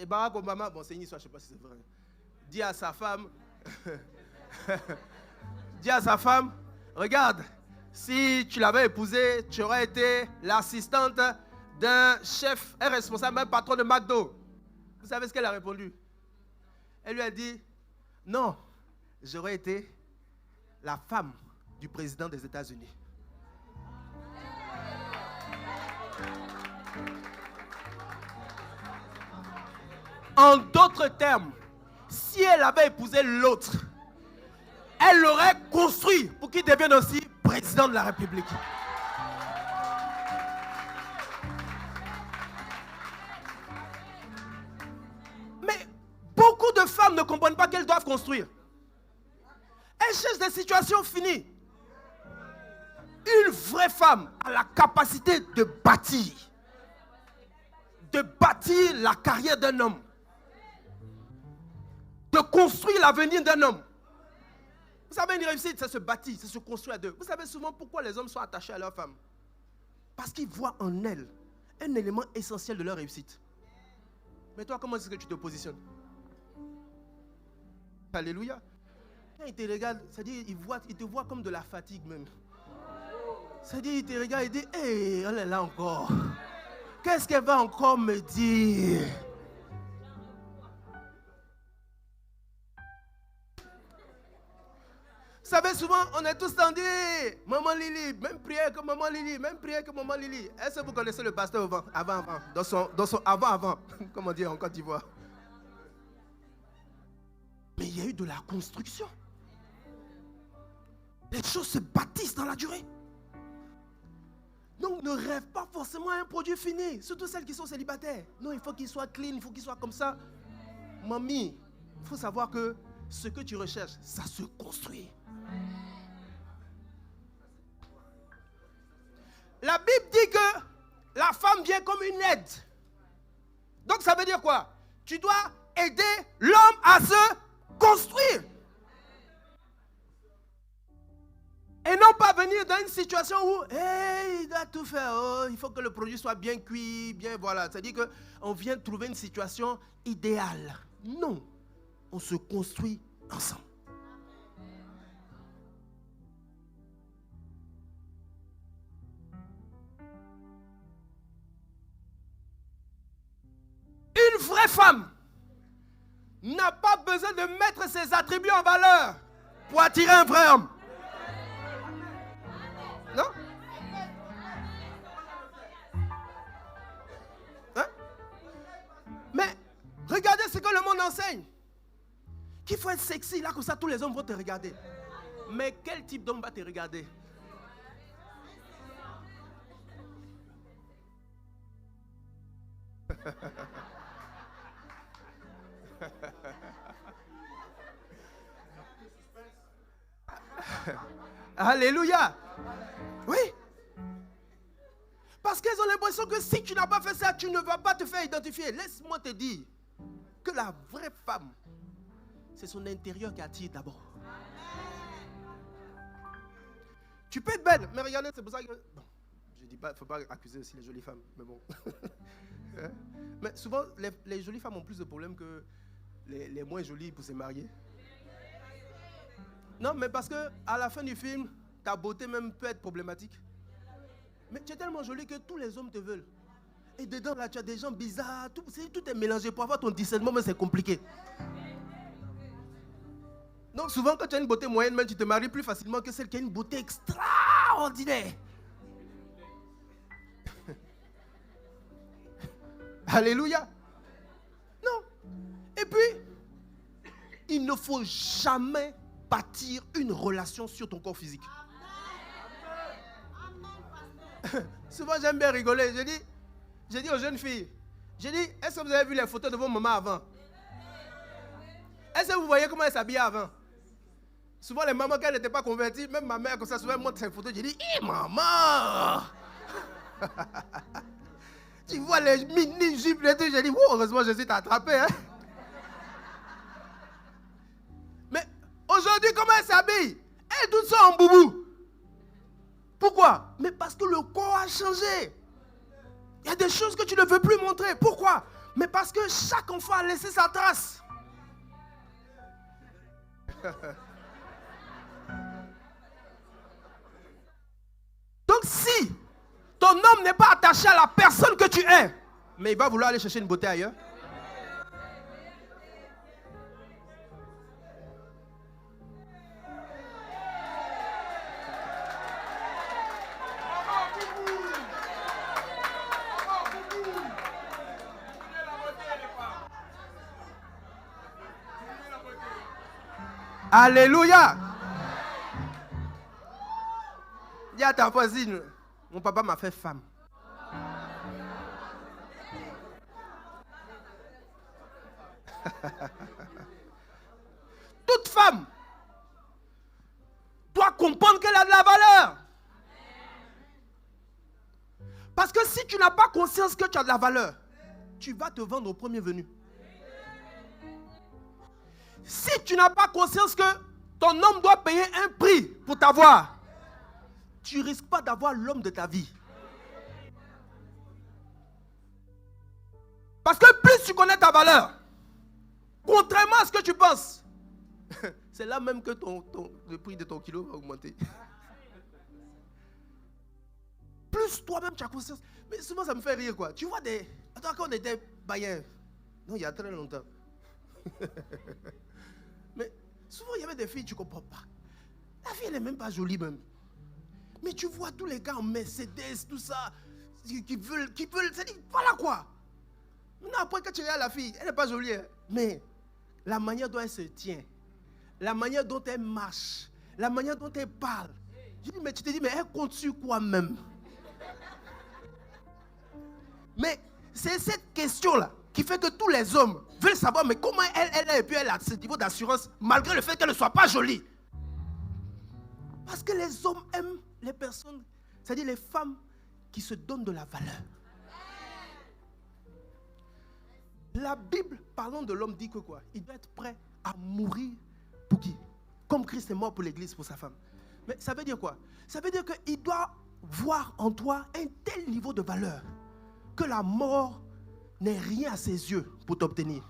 Barack Obama, bon, c'est une histoire, je ne sais pas si c'est vrai, dit à sa femme, regarde, si tu l'avais épousée, tu aurais été l'assistante d'un chef, un responsable, un patron de McDo. Vous savez ce qu'elle a répondu? Elle lui a dit, non, j'aurais été la femme du président des États-Unis. En d'autres termes, si elle avait épousé l'autre, elle l'aurait construit pour qu'il devienne aussi président de la République. Mais beaucoup de femmes ne comprennent pas qu'elles doivent construire. Elles cherchent des situations finies. Une vraie femme a la capacité de bâtir, de bâtir la carrière d'un homme, de construire l'avenir d'un homme. Vous savez, une réussite, ça se bâtit, ça se construit à deux. Vous savez souvent pourquoi les hommes sont attachés à leur femme? Parce qu'ils voient en elle un élément essentiel de leur réussite. Mais toi, comment est-ce que tu te positionnes? Alléluia. Quand il te regarde, c'est-à-dire il te voit comme de la fatigue même. C'est-à-dire il te regarde et dit, hé, elle est là encore. Qu'est-ce qu'elle va encore me dire? Vous savez, souvent, on est tous tendus. Maman Lily, même prière que Maman Lily, même prière que Maman Lily. Est-ce que vous connaissez le pasteur avant, dans son avant, comment dire en Côte d'Ivoire? Mais il y a eu de la construction. Les choses se bâtissent dans la durée. Donc ne rêve pas forcément à un produit fini. Surtout celles qui sont célibataires. Non, il faut qu'il soit clean, il faut qu'il soit comme ça. Mamie, il faut savoir que ce que tu recherches, ça se construit. La Bible dit que la femme vient comme une aide. Donc ça veut dire quoi? Tu dois aider l'homme à se construire. Et non pas venir dans une situation où hey, il doit tout faire. Oh, il faut que le produit soit bien cuit, bien voilà. C'est-à-dire qu'on vient trouver une situation idéale. Non, on se construit ensemble. Une vraie femme n'a pas besoin de mettre ses attributs en valeur pour attirer un vrai homme. Non? Hein? Mais regardez ce que le monde enseigne. Qu'il faut être sexy, là comme ça tous les hommes vont te regarder. Mais quel type d'homme va te regarder? Alléluia. Oui. Parce qu'elles ont l'impression que si tu n'as pas fait ça, tu ne vas pas te faire identifier. Laisse-moi te dire que la vraie femme, c'est son intérieur qui attire d'abord. Tu peux être belle, mais regardez, c'est pour ça que... Bon, je dis pas, il ne faut pas accuser aussi les jolies femmes, mais bon. Mais souvent, les jolies femmes ont plus de problèmes que les moins jolies pour se marier. Non, mais parce que à la fin du film, ta beauté même peut être problématique. Mais tu es tellement jolie que tous les hommes te veulent. Et dedans, là, tu as des gens bizarres. Tout est mélangé. Pour avoir ton discernement, mais c'est compliqué. Donc souvent, quand tu as une beauté moyenne, même tu te maries plus facilement que celle qui a une beauté extraordinaire. Alléluia. Non. Et puis, il ne faut jamais bâtir une relation sur ton corps physique. Souvent, j'aime bien rigoler. J'ai dit aux jeunes filles, est-ce que vous avez vu les photos de vos mamans avant? Est-ce que vous voyez comment elles s'habillaient avant? Souvent, les mamans, quand elles n'étaient pas converties, même ma mère, comme ça, souvent, elle montre ses photos. J'ai dit, maman! Tu vois les mini-jupes et tout. J'ai dit, oh, heureusement, Jésus t'a attrapé. Hein? Mais aujourd'hui, comment elles s'habillent? Elles toutes sont en boubou. Pourquoi? Mais parce que le corps a changé. Il y a des choses que tu ne veux plus montrer. Pourquoi? Mais parce que chaque enfant a laissé sa trace. Donc si ton homme n'est pas attaché à la personne que tu es, mais il va vouloir aller chercher une beauté ailleurs. Alléluia. Dis à ta voisine, mon papa m'a fait femme. Toute femme doit comprendre qu'elle a de la valeur. Parce que si tu n'as pas conscience que tu as de la valeur, tu vas te vendre au premier venu. Si tu n'as pas conscience que ton homme doit payer un prix pour t'avoir, tu ne risques pas d'avoir l'homme de ta vie. Parce que plus tu connais ta valeur, contrairement à ce que tu penses, c'est là même que le prix de ton kilo va augmenter. Plus toi-même tu as conscience. Mais souvent ça me fait rire quoi. Tu vois des... Attends, quand on était baïens, non, il y a très longtemps. Mais souvent il y avait des filles, tu ne comprends pas. La fille elle n'est même pas jolie même. Mais tu vois tous les gars en Mercedes, tout ça, qui veulent, c'est-à-dire, voilà quoi. Maintenant après quand tu regardes la fille, elle n'est pas jolie. Hein, mais la manière dont elle se tient, la manière dont elle marche, la manière dont elle parle. Je dis, mais tu te dis, mais elle compte sur quoi même? Mais c'est cette question-là qui fait que tous les hommes veulent savoir, mais comment elle est, et puis elle a ce niveau d'assurance, malgré le fait qu'elle ne soit pas jolie. Parce que les hommes aiment les personnes, c'est-à-dire les femmes qui se donnent de la valeur. La Bible, parlant de l'homme, dit que quoi? Il doit être prêt à mourir pour qui? Comme Christ est mort pour l'église, pour sa femme. Mais ça veut dire quoi? Ça veut dire qu'il doit voir en toi un tel niveau de valeur que la mort n'est rien à ses yeux pour t'obtenir.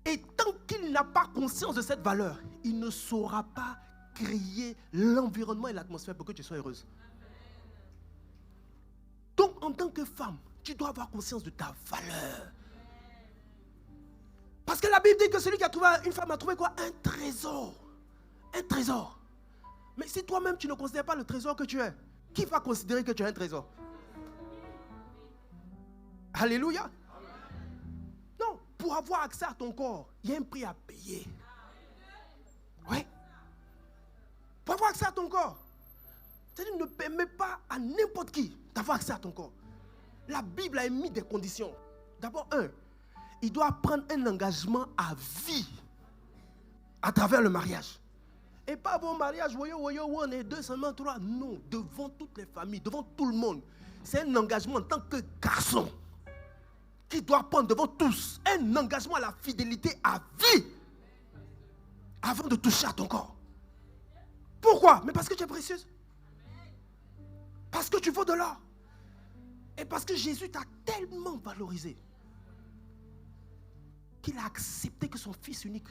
Et tant qu'il n'a pas conscience de cette valeur, il ne saura pas créer l'environnement et l'atmosphère pour que tu sois heureuse. Donc, en tant que femme, tu dois avoir conscience de ta valeur. Parce que la Bible dit que celui qui a trouvé une femme a trouvé quoi? Un trésor. Un trésor. Mais si toi-même tu ne considères pas le trésor que tu es, qui va considérer que tu as un trésor? Alléluia. Non, pour avoir accès à ton corps, il y a un prix à payer. Oui. Pour avoir accès à ton corps, c'est-à-dire ne permet pas à n'importe qui d'avoir accès à ton corps. La Bible a émis des conditions. D'abord, il doit prendre un engagement à vie à travers le mariage. Et pas bon mariage, on est deux, seulement trois. Non, devant toutes les familles, devant tout le monde. C'est un engagement en tant que garçon qui doit prendre devant tous un engagement à la fidélité à vie avant de toucher à ton corps. Pourquoi? Mais parce que tu es précieuse. Parce que tu vaux de l'or. Et parce que Jésus t'a tellement valorisé qu'il a accepté que son fils unique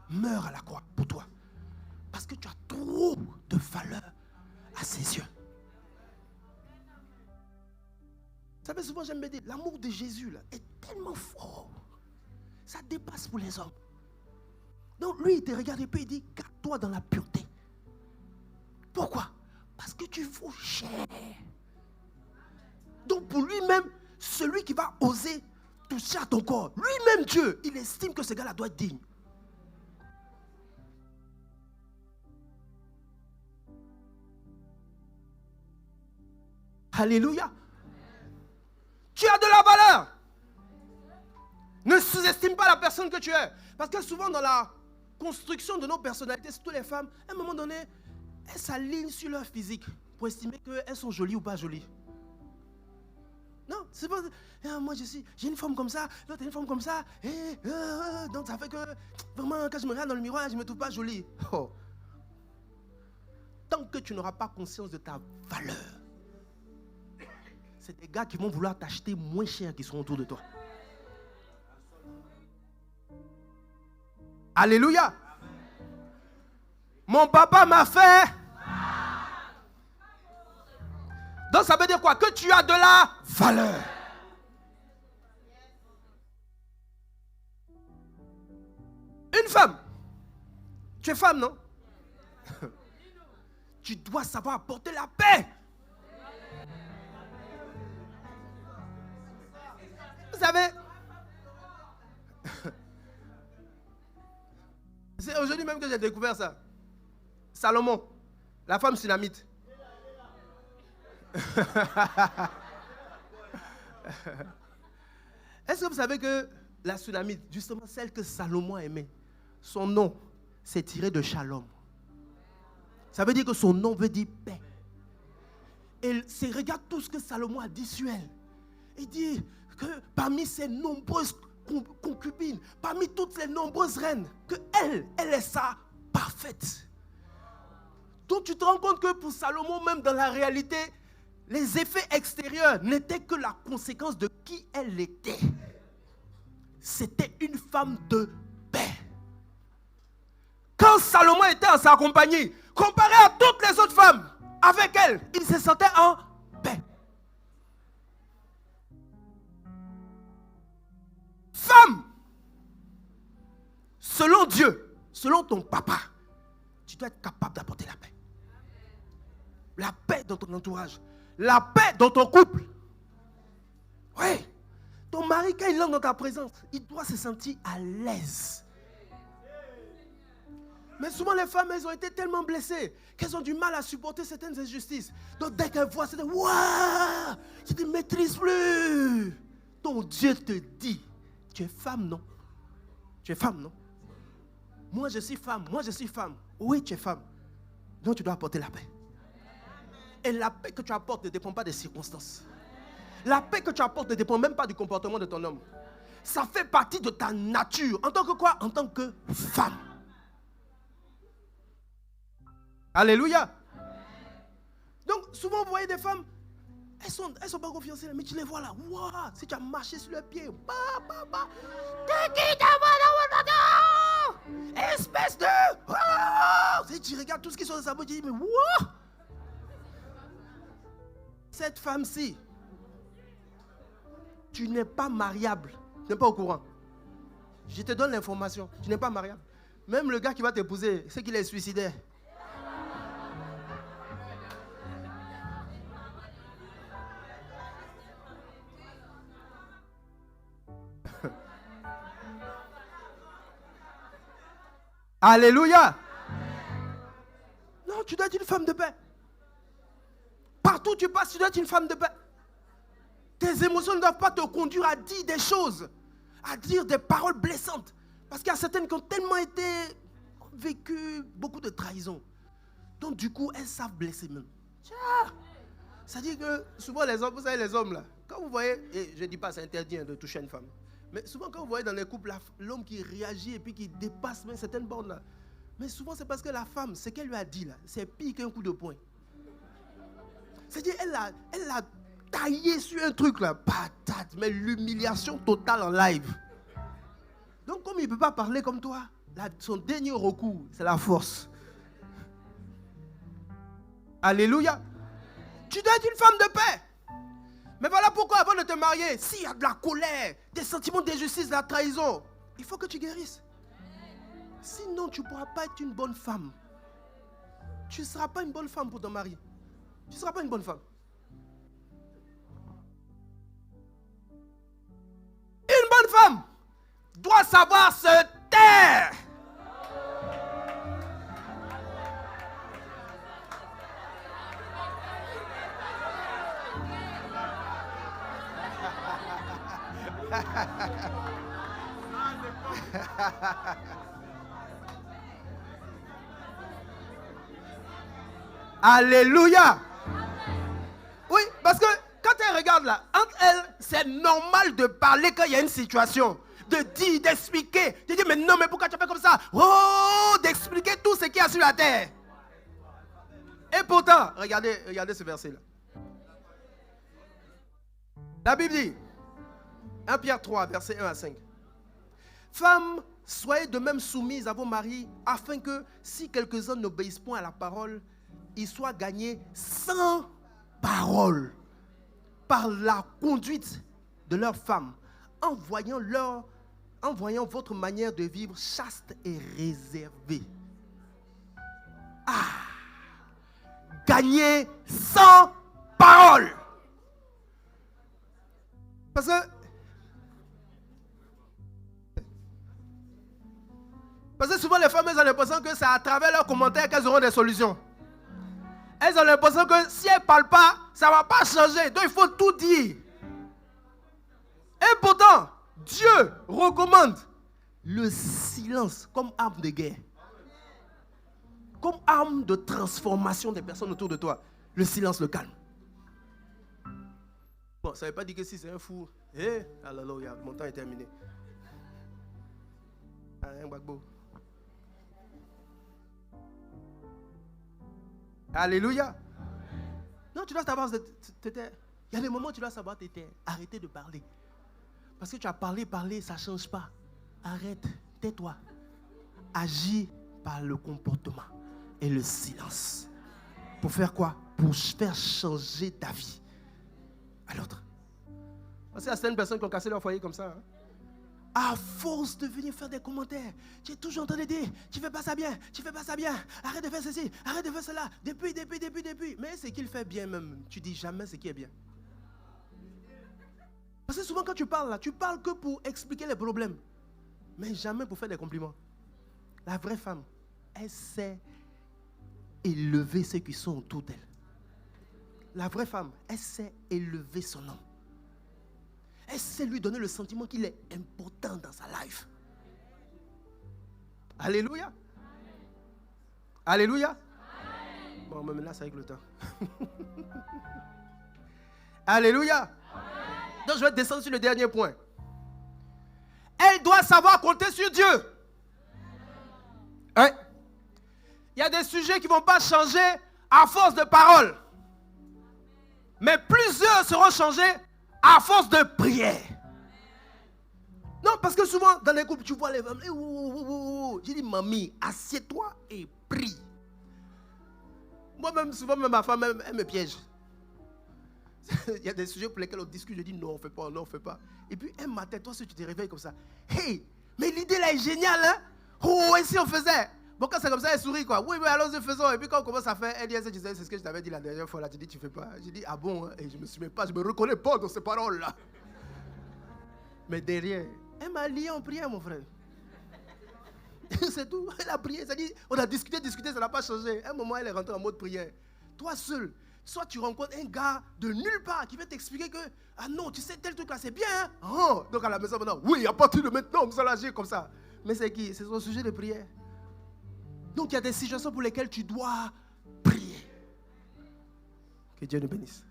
meure à la croix pour toi. Parce que tu as trop de valeur à ses yeux. Vous savez, souvent j'aime me dire, l'amour de Jésus là, est tellement fort. Ça dépasse pour les hommes. Donc lui, il te regarde et puis il dit, garde-toi dans la pureté. Pourquoi? Parce que tu vaux cher. Donc pour lui-même, celui qui va oser toucher à ton corps, lui-même Dieu, il estime que ce gars-là doit être digne. Alléluia. Tu as de la valeur. Ne sous-estime pas la personne que tu es. Parce que souvent dans la construction de nos personnalités, surtout les femmes, à un moment donné, elles s'alignent sur leur physique pour estimer qu'elles sont jolies ou pas jolies. Non, c'est pas... moi j'ai une forme comme ça, l'autre a une forme comme ça. Donc ça fait que, vraiment, quand je me regarde dans le miroir, je ne me trouve pas jolie. Oh. Tant que tu n'auras pas conscience de ta valeur, c'est des gars qui vont vouloir t'acheter moins cher qui sont autour de toi. Alléluia. Mon papa m'a fait. Donc ça veut dire quoi? Que tu as de la valeur. Une femme. Tu es femme, non? Tu dois savoir apporter la paix. Vous savez, c'est aujourd'hui même que j'ai découvert ça. Salomon, la femme sunamite. Est-ce que vous savez que la sunamite, justement celle que Salomon aimait, son nom s'est tiré de Shalom. Ça veut dire que son nom veut dire paix. Et regarde tout ce que Salomon a dit sur elle. Il dit que parmi ses nombreuses concubines, parmi toutes les nombreuses reines, que elle est sa parfaite. Donc tu te rends compte que pour Salomon, même dans la réalité, les effets extérieurs n'étaient que la conséquence de qui elle était. C'était une femme de paix. Quand Salomon était en sa compagnie, comparé à toutes les autres femmes, avec elle, il se sentait en paix. Femme, selon Dieu, selon ton papa, tu dois être capable d'apporter la paix. La paix dans ton entourage. La paix dans ton couple. Oui. Ton mari, quand il entre dans ta présence, il doit se sentir à l'aise. Mais souvent les femmes, elles ont été tellement blessées qu'elles ont du mal à supporter certaines injustices. Donc dès qu'elles voient, c'est de waouh, tu ne te maîtrises plus. Ton Dieu te dit, tu es femme, non? Tu es femme, non? Moi je suis femme, moi je suis femme. Oui, tu es femme. Donc tu dois apporter la paix. Et la paix que tu apportes ne dépend pas des circonstances. La paix que tu apportes ne dépend même pas du comportement de ton homme. Ça fait partie de ta nature. En tant que quoi? En tant que femme. Alléluia. Donc souvent vous voyez des femmes, elles sont pas confiancées, mais tu les vois là. Wow, si tu as marché sur leurs pieds, t'es qui espèce de... Si tu regardes tout ce qui sont dans sa bouche, tu dis mais wow. Cette femme-ci, tu n'es pas mariable. Tu n'es pas au courant. Je te donne l'information. Tu n'es pas mariable. Même le gars qui va t'épouser, c'est qu'il est suicidaire. Alléluia. Non, tu dois être une femme de paix. Partout où tu passes, tu dois être une femme de paix. Tes émotions ne doivent pas te conduire à dire des choses, à dire des paroles blessantes. Parce qu'il y a certaines qui ont tellement vécu beaucoup de trahison. Donc du coup, elles savent blesser même. C'est-à-dire que souvent les hommes, vous savez les hommes là, quand vous voyez, et je ne dis pas c'est interdit de toucher une femme, mais souvent quand vous voyez dans les couples l'homme qui réagit et puis qui dépasse même certaines bornes là, mais souvent c'est parce que la femme, ce qu'elle lui a dit là, c'est pire qu'un coup de poing. C'est-à-dire elle a taillé sur un truc là, patate, mais l'humiliation totale en live. Donc comme il ne peut pas parler comme toi, son dernier recours, c'est la force. Alléluia. Tu dois être une femme de paix. Mais voilà pourquoi avant de te marier, s'il y a de la colère, des sentiments d'injustice, de la trahison, il faut que tu guérisses. Sinon tu ne pourras pas être une bonne femme. Tu ne seras pas une bonne femme pour ton mari. Tu ne seras pas une bonne femme. Une bonne femme doit savoir se taire. Alléluia. Oui, parce que quand elle regarde là, entre elles, c'est normal de parler quand il y a une situation. De dire, d'expliquer. De dire, mais non, mais pourquoi tu fais comme ça? Oh, d'expliquer tout ce qu'il y a sur la terre. Et pourtant, regardez ce verset-là. La Bible dit, 1 Pierre 3, verset 1 à 5. Femmes, soyez de même soumises à vos maris, afin que, si quelques-uns n'obéissent point à la parole, ils soient gagnés sans parole, par la conduite de leurs femmes, en voyant votre manière de vivre chaste et réservée. Gagnés sans parole. Parce que souvent les femmes, elles ont l'impression que c'est à travers leurs commentaires qu'elles auront des solutions. Elles ont l'impression que si elles ne parlent pas, ça ne va pas changer. Donc il faut tout dire. Et pourtant, Dieu recommande le silence comme arme de guerre. Comme arme de transformation des personnes autour de toi. Le silence, le calme. Bon, ça ne veut pas dire que si c'est un fou. Eh, alléluia, mon temps est terminé. Un bagbo. Alléluia. Non, tu dois savoir te taire. Il y a des moments où tu dois savoir te taire. Arrêtez de parler. Parce que tu as parlé, ça ne change pas. Arrête, tais-toi. Agis par le comportement et le silence. Pour faire quoi? Pour faire changer ta vie à l'autre. Parce qu'il y a certaines personnes qui ont cassé leur foyer comme ça. Hein? À force de venir faire des commentaires, tu es toujours en train de dire, tu fais pas ça bien, arrête de faire ceci, arrête de faire cela, depuis. Mais ce qu'il fait bien même, tu dis jamais ce qui est bien. Parce que souvent quand tu parles là, tu parles que pour expliquer les problèmes, mais jamais pour faire des compliments. La vraie femme, elle sait élever ceux qui sont autour d'elle. La vraie femme, elle sait élever son homme. Elle sait lui donner le sentiment qu'il est important dans sa life. Alléluia. Alléluia. Bon, mais là, c'est avec le temps. Alléluia. Donc, je vais descendre sur le dernier point. Elle doit savoir compter sur Dieu. Ouais. Il y a des sujets qui ne vont pas changer à force de paroles. Mais plusieurs seront changés à force de prière. Non, parce que souvent, dans les couples, tu vois les femmes. J'ai dit, mamie, assieds-toi et prie. Moi-même, souvent, même ma femme, elle me piège. Il y a des sujets pour lesquels on discute. Je dis, non, on ne fait pas. Et puis, un matin, toi, si tu te réveilles comme ça, hey, mais l'idée là est géniale, hein? Oh, et si on faisait? Bon, quand c'est comme ça, elle sourit, quoi. Oui, allons-y, faisons. Et puis, quand on commence à faire, elle dit, c'est ce que je t'avais dit la dernière fois, là. Tu dis, tu fais pas. J'ai dit, ah bon, hein? Et je me reconnais pas dans ces paroles-là. Mais derrière, elle m'a lié en prière, mon frère. C'est tout. Elle a prié. Ça dit, on a discuté, ça n'a pas changé. À un moment, elle est rentrée en mode prière. Toi seul, soit tu rencontres un gars de nulle part qui va t'expliquer que, ah non, tu sais, tel truc là, c'est bien. Hein? Oh, donc à la maison maintenant, oui, à partir de maintenant, nous allons agir comme ça. Mais c'est qui? C'est son sujet de prière. Donc il y a des situations pour lesquelles tu dois prier. Que Dieu nous bénisse.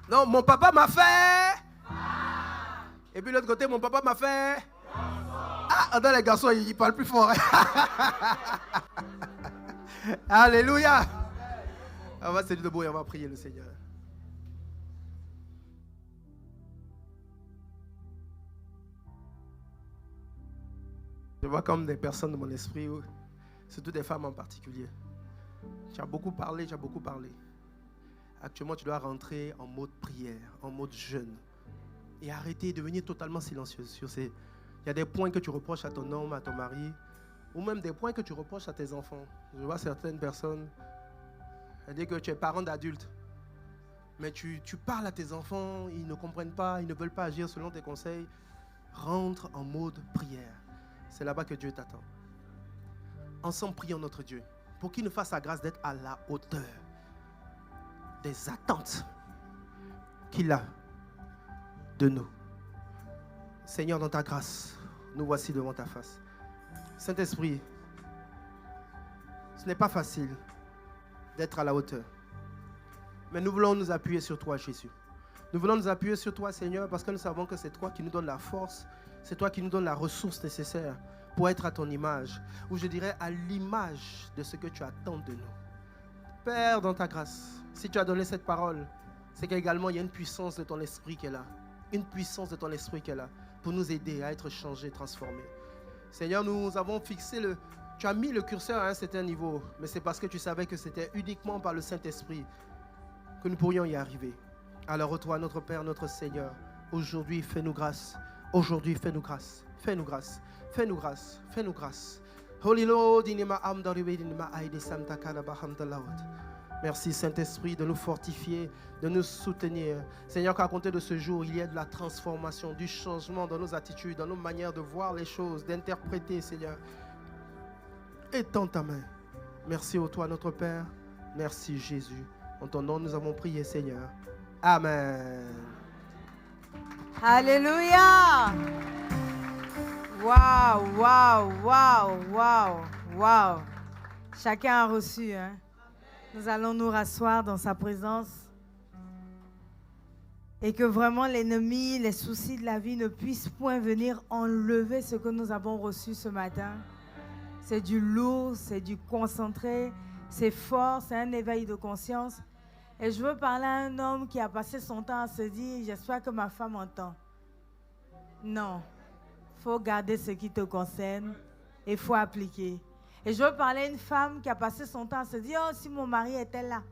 Non, mon papa m'a fait. Et puis de l'autre côté, mon papa m'a fait. Ah, dans les garçons, ils parlent plus fort. Alléluia. On va se dire debout et on va prier le Seigneur. Je vois comme des personnes de mon esprit, surtout des femmes en particulier. Tu as beaucoup parlé. Actuellement, tu dois rentrer en mode prière, en mode jeûne. Et arrêter de devenir totalement silencieuse sur ces... Il y a des points que tu reproches à ton homme, à ton mari, ou même des points que tu reproches à tes enfants. Je vois certaines personnes, c'est-à-dire que tu es parent d'adultes, mais tu parles à tes enfants, ils ne comprennent pas, ils ne veulent pas agir selon tes conseils. Rentre en mode prière. C'est là-bas que Dieu t'attend. Ensemble, prions notre Dieu pour qu'il nous fasse la grâce d'être à la hauteur des attentes qu'il a de nous. Seigneur, dans ta grâce, nous voici devant ta face. Saint-Esprit, ce n'est pas facile d'être à la hauteur. Mais nous voulons nous appuyer sur toi, Jésus. Nous voulons nous appuyer sur toi, Seigneur, parce que nous savons que c'est toi qui nous donne la force, c'est toi qui nous donne la ressource nécessaire pour être à ton image, ou je dirais à l'image de ce que tu attends de nous. Père, dans ta grâce, si tu as donné cette parole, c'est qu'également il y a une puissance de ton esprit qui est là. Une puissance de ton esprit qui est là pour nous aider à être changés, transformés. Seigneur, nous avons fixé tu as mis le curseur à un certain niveau, mais c'est parce que tu savais que c'était uniquement par le Saint-Esprit que nous pourrions y arriver. Alors toi, notre Père, notre Seigneur, aujourd'hui, fais-nous grâce. Aujourd'hui, fais-nous grâce. Fais-nous grâce. Fais-nous grâce. Fais-nous grâce. Holy Lord, merci Saint-Esprit de nous fortifier, de nous soutenir. Seigneur, qu'à compter de ce jour, il y ait de la transformation, du changement dans nos attitudes, dans nos manières de voir les choses, d'interpréter, Seigneur. Étends ta main. Merci au toi, notre Père. Merci Jésus. En ton nom, nous avons prié, Seigneur. Amen. Alléluia. Waouh, waouh, waouh, waouh, waouh. Chacun a reçu. Hein? Nous allons nous rasseoir dans sa présence. Et que vraiment l'ennemi, les soucis de la vie ne puissent point venir enlever ce que nous avons reçu ce matin. C'est du lourd, c'est du concentré, c'est fort, c'est un éveil de conscience. Et je veux parler à un homme qui a passé son temps à se dire, j'espère que ma femme entend. Non, il faut garder ce qui te concerne et il faut appliquer. Et je veux parler à une femme qui a passé son temps à se dire, oh, si mon mari était là.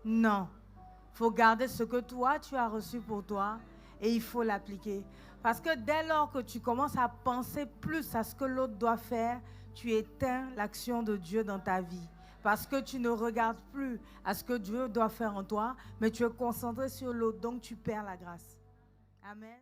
Non, il faut garder ce que toi, tu as reçu pour toi et il faut l'appliquer. Parce que dès lors que tu commences à penser plus à ce que l'autre doit faire, tu éteins l'action de Dieu dans ta vie. Parce que tu ne regardes plus à ce que Dieu doit faire en toi, mais tu es concentré sur l'autre, donc tu perds la grâce. Amen.